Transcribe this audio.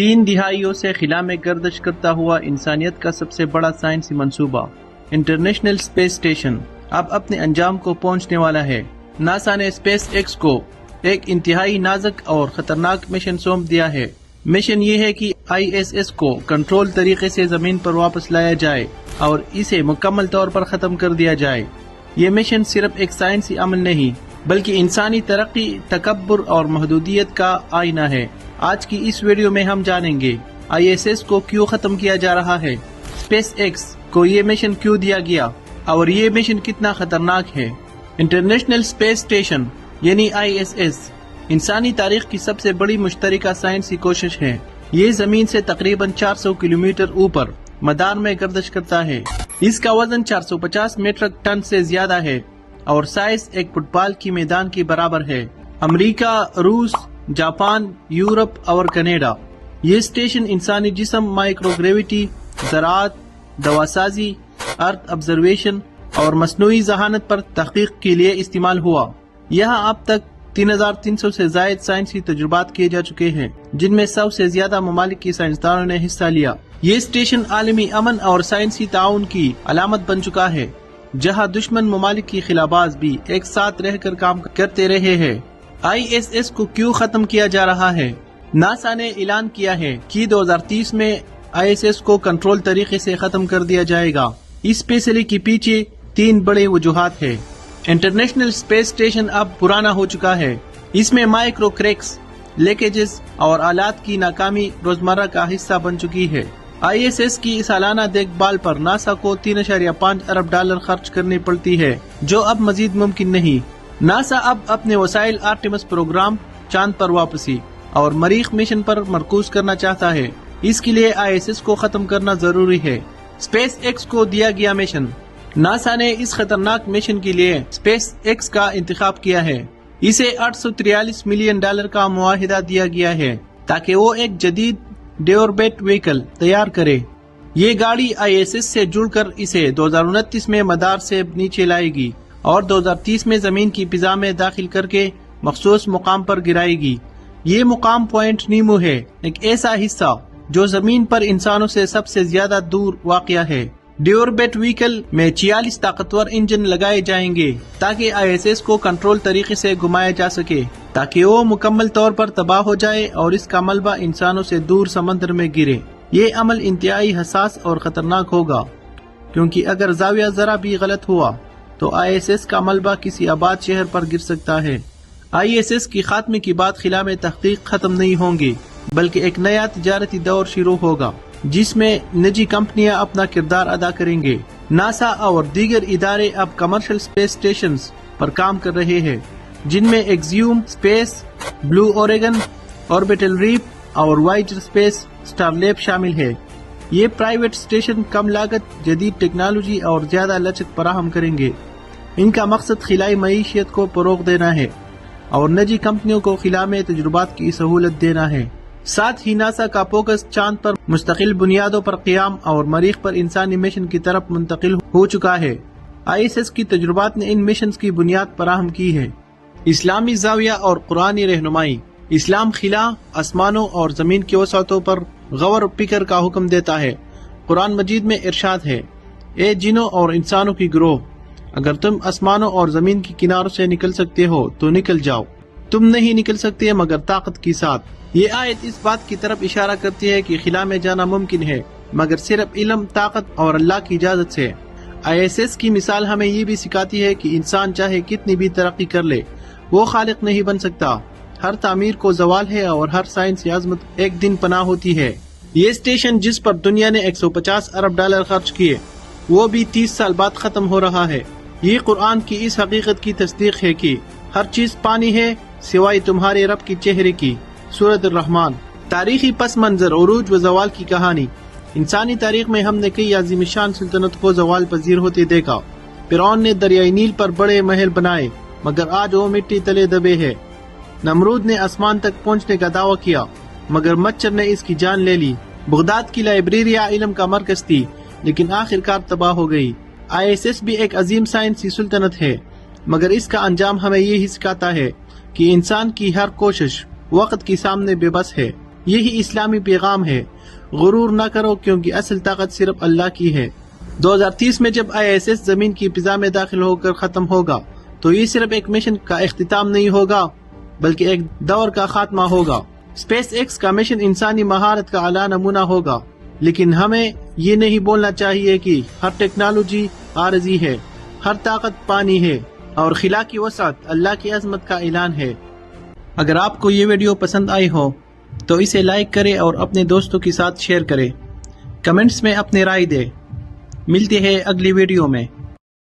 3 دہائیوں سے خلا میں گردش کرتا ہوا انسانیت کا سب سے بڑا سائنسی منصوبہ انٹرنیشنل اسپیس اسٹیشن اب اپنے انجام کو پہنچنے والا ہے۔ ناسا نے اسپیس ایکس کو ایک انتہائی نازک اور خطرناک مشن سونپ دیا ہے۔ مشن یہ ہے کہ ISS کو کنٹرول طریقے سے زمین پر واپس لایا جائے اور اسے مکمل طور پر ختم کر دیا جائے۔ یہ مشن صرف ایک سائنسی عمل نہیں بلکہ انسانی ترقی، تکبر اور محدودیت کا آئینہ ہے۔ آج کی اس ویڈیو میں ہم جانیں گے ISS کو کیوں ختم کیا جا رہا ہے، اسپیس ایکس کو یہ مشن کیوں دیا گیا اور یہ مشن کتنا خطرناک ہے۔ انٹرنیشنل اسپیس اسٹیشن یعنی ISS انسانی تاریخ کی سب سے بڑی مشترکہ سائنسی کوشش ہے۔ یہ زمین سے تقریباً 400 کلومیٹر اوپر مدار میں گردش کرتا ہے۔ اس کا وزن 450 میٹرک ٹن سے زیادہ ہے اور سائز ایک فٹ بال کی میدان کے برابر ہے۔ امریکہ، روس، جاپان، یورپ اور کینیڈا یہ اسٹیشن انسانی جسم، مائکرو گریویٹی، زراعت، دواسازی، ارتھ آبزرویشن اور مصنوعی ذہانت پر تحقیق کے لیے استعمال ہوا۔ یہاں اب تک 3300 سے زائد سائنسی تجربات کیے جا چکے ہیں، جن میں 100 سے زیادہ ممالک کے سائنسدانوں نے حصہ لیا۔ یہ اسٹیشن عالمی امن اور سائنسی تعاون کی علامت بن چکا ہے، جہاں دشمن ممالک کی خلاباز بھی ایک ساتھ رہ کر کام کرتے رہے ہیں۔ ISS کو کیوں ختم کیا جا رہا ہے؟ ناسا نے اعلان کیا ہے کہ 2030 میں ISS کو کنٹرول طریقے سے ختم کر دیا جائے گا۔ اس فیصلے کے پیچھے 3 بڑے وجوہات ہیں۔ انٹرنیشنل اسپیس اسٹیشن اب پرانا ہو چکا ہے، اس میں مائکرو کریکس، لیکیجز اور آلات کی ناکامی روزمرہ کا حصہ بن چکی ہے۔ ISS کی سالانہ دیکھ بھال پر ناسا کو $3.5 ارب خرچ کرنی پڑتی ہے، جو اب مزید ممکن نہیں۔ ناسا اب اپنے وسائل آرٹیمس پروگرام، چاند پر واپسی اور مریخ مشن پر مرکوز کرنا چاہتا ہے۔ اس کے لیے ISS کو ختم کرنا ضروری ہے۔ اسپیس ایکس کو دیا گیا مشن۔ ناسا نے اس خطرناک مشن کے لیے اسپیس ایکس کا انتخاب کیا ہے۔ اسے $843 ملین کا معاہدہ دیا گیا ہے تاکہ وہ ایک جدید ڈیوربیٹ وہیکل تیار کرے۔ یہ گاڑی ISS سے جڑ کر اسے 2029 میں مدار سے نیچے لائے گی اور 2030 میں زمین کی فضا میں داخل کر کے مخصوص مقام پر گرائے گی۔ یہ مقام پوائنٹ نیمو ہے، ایک ایسا حصہ جو زمین پر انسانوں سے سب سے زیادہ دور واقع ہے۔ ڈیوربیٹ وہیکل میں 46 طاقتور انجن لگائے جائیں گے تاکہ ISS کو کنٹرول طریقے سے گھمایا جا سکے، تاکہ وہ مکمل طور پر تباہ ہو جائے اور اس کا ملبہ انسانوں سے دور سمندر میں گرے۔ یہ عمل انتہائی حساس اور خطرناک ہوگا، کیونکہ اگر زاویہ ذرا بھی غلط ہوا تو ISS کا ملبہ کسی آباد شہر پر گر سکتا ہے۔ ISS کی خاتمے کے بعد خلا میں تحقیق ختم نہیں ہوں گی، بلکہ ایک نیا تجارتی دور شروع ہوگا جس میں نجی کمپنیاں اپنا کردار ادا کریں گے۔ ناسا اور دیگر ادارے اب کمرشل اسپیس اسٹیشنز پر کام کر رہے ہیں، جن میں ایکزیوم اسپیس، بلو اوریگن، آربیٹل ریپ اور وائجر اسپیس اسٹار لیب شامل ہے۔ یہ پرائیویٹ اسٹیشن کم لاگت، جدید ٹیکنالوجی اور زیادہ لچک فراہم کریں گے۔ ان کا مقصد خلائی معیشت کو فروغ دینا ہے اور نجی کمپنیوں کو خلا میں تجربات کی سہولت دینا ہے۔ ساتھ ہی ناسا کا فوکس چاند پر مستقل بنیادوں پر قیام اور مریخ پر انسانی مشن کی طرف منتقل ہو چکا ہے۔ ISS کی تجربات نے ان مشنز کی بنیاد فراہم کی ہے۔ اسلامی زاویہ اور قرآنی رہنمائی۔ اسلام خلا، آسمانوں اور زمین کی وسعتوں پر غور و فکر کا حکم دیتا ہے۔ قرآن مجید میں ارشاد ہے، اے جنوں اور انسانوں کی گروہ، اگر تم آسمانوں اور زمین کی کناروں سے نکل سکتے ہو تو نکل جاؤ، تم نہیں نکل سکتے مگر طاقت کے ساتھ۔ یہ آیت اس بات کی طرف اشارہ کرتی ہے کہ خلا میں جانا ممکن ہے، مگر صرف علم، طاقت اور اللہ کی اجازت سے۔ ISS کی مثال ہمیں یہ بھی سکھاتی ہے کہ انسان چاہے کتنی بھی ترقی کر لے، وہ خالق نہیں بن سکتا۔ ہر تعمیر کو زوال ہے اور ہر سائنسی عظمت ایک دن پناہ ہوتی ہے۔ یہ اسٹیشن جس پر دنیا نے $150 ارب خرچ کیے، وہ بھی 30 سال بعد ختم ہو رہا ہے۔ یہ قرآن کی اس حقیقت کی تصدیق ہے کہ ہر چیز پانی ہے سوائے تمہارے رب کے چہرے کی۔ سورۃ الرحمن۔ تاریخی پس منظر، عروج و زوال کی کہانی۔ انسانی تاریخ میں ہم نے کئی عظیم شان سلطنت کو زوال پذیر ہوتے دیکھا۔ فرعون نے دریائے نیل پر بڑے محل بنائے، مگر آج وہ مٹی تلے دبے ہے۔ نمرود نے آسمان تک پہنچنے کا دعویٰ کیا، مگر مچھر نے اس کی جان لے لی۔ بغداد کی لائبریریا علم کا مرکز تھی، لیکن آخر کار تباہ ہو گئی۔ ISS بھی ایک عظیم سائنسی سلطنت ہے، مگر اس کا انجام ہمیں یہی سکھاتا ہے کہ انسان کی ہر کوشش وقت کے سامنے بے بس ہے۔ یہی اسلامی پیغام ہے۔ غرور نہ کرو کیونکہ اصل طاقت صرف اللہ کی ہے۔ 2030 میں جب ISS زمین کی فضا میں داخل ہو کر ختم ہوگا تو یہ صرف ایک مشن کا اختتام نہیں ہوگا بلکہ ایک دور کا خاتمہ ہوگا۔ اسپیس ایکس کا مشن انسانی مہارت کا اعلیٰ نمونہ ہوگا، لیکن ہمیں یہ نہیں بولنا چاہیے کہ ہر ٹیکنالوجی عارضی ہے، ہر طاقت پانی ہے اور خلا کی وسعت اللہ کی عظمت کا اعلان ہے۔ اگر آپ کو یہ ویڈیو پسند آئی ہو تو اسے لائک کرے اور اپنے دوستوں کے ساتھ شیئر کرے۔ کمنٹس میں اپنی رائے دے۔ ملتے ہیں اگلی ویڈیو میں۔